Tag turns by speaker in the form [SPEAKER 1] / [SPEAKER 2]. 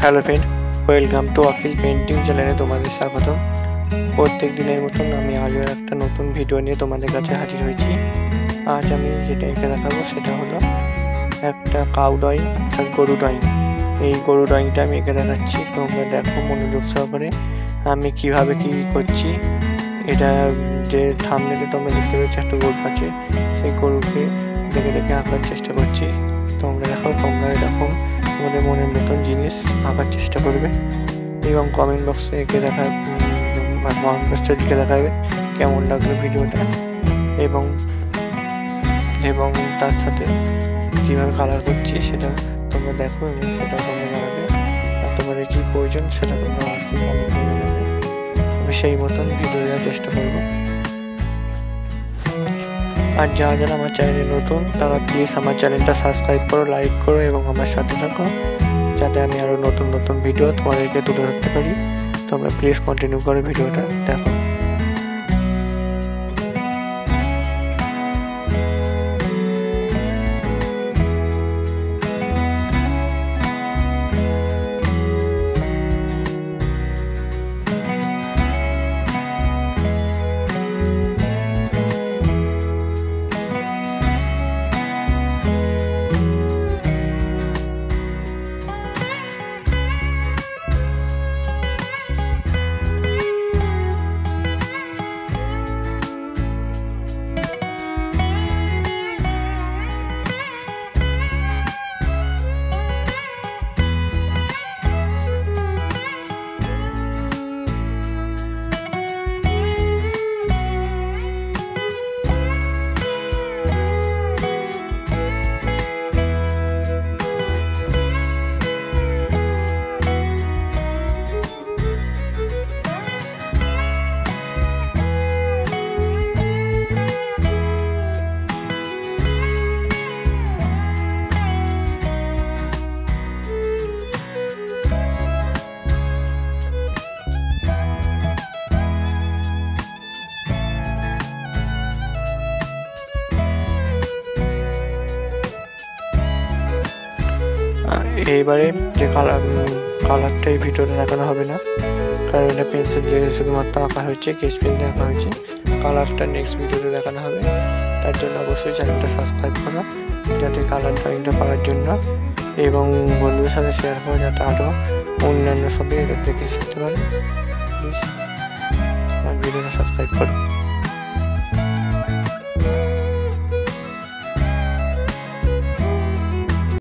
[SPEAKER 1] Hello friend, welcome to Akil painting চ্যানেলে তোমাদের স্বাগত। প্রত্যেক দিনের মতন আমি আজও একটা নতুন ভিডিও নিয়ে তোমাদের কাছে হাজির হয়েছি। আজ আমি যেটা এঁকে দেখাবো সেটা হলো একটা কাউ ড্রয়িং, অর্থাৎ গরু ড্রয়িং। এই গরু ড্রয়িংটা আমি এঁকে দেখাচ্ছি, তোমরা দেখো মনোযোগ সহকারে আমি কিভাবে কি করছি। এটা যে থাম্বনেলে তোমরা দেখতে পেয়েছো একটা গরু আছে, সেই গরুকে দেখে দেখে আঁকার চেষ্টা করছি। তোমরা দেখো, তোমরা এরকম তোমাদের মনের মতন জিনিস আঁকার চেষ্টা করবে এবং কমেন্ট বক্সে এঁকে কমেন্ট বক্সে লিখে দেখাবে কেমন লাগলো ভিডিওটা এবং এবং তার সাথে কীভাবে কালার করছি সেটা তোমরা দেখো এবং সেটা তোমরা জানাবে। আর তোমাদের কী প্রয়োজন সেটা তোমরা অবশ্যই কমেন্ট করে জানাবে। আমি সেই মতন ভিডিও দেওয়ার চেষ্টা করবো। আর যারা আমার চ্যানেলে নতুন তারা প্লিজ আমার চ্যানেলটা সাবস্ক্রাইব করো, লাইক করো এবং আমার সাথে থাকো, যাতে আমি আরও নতুন নতুন ভিডিও তোমাদেরকে তুলে ধরতে পারি। তোমরা প্লিজ কন্টিনিউ করো ভিডিওটা দেখো। এইবারে যে কালারটা এই ভিডিওতে দেখানো হবে না, কারণ এটা পেন্সিল দিয়ে শুধুমাত্র আঁকা হয়েছে, স্কেচ পেন দিয়ে আঁকা হয়েছে। কালারটা নেক্সট ভিডিওতে দেখানো হবে। তার জন্য অবশ্যই চ্যানেলটা সাবস্ক্রাইব করো, যাতে কালার ড্রয়িংটা পাওয়ার জন্য, এবং বন্ধুদের সাথে শেয়ার করো যাতে আরও অন্যান্য সবাই এটা দেখে শিখতে পারে। প্লিজ আমার ভিডিওটা সাবস্ক্রাইব করো।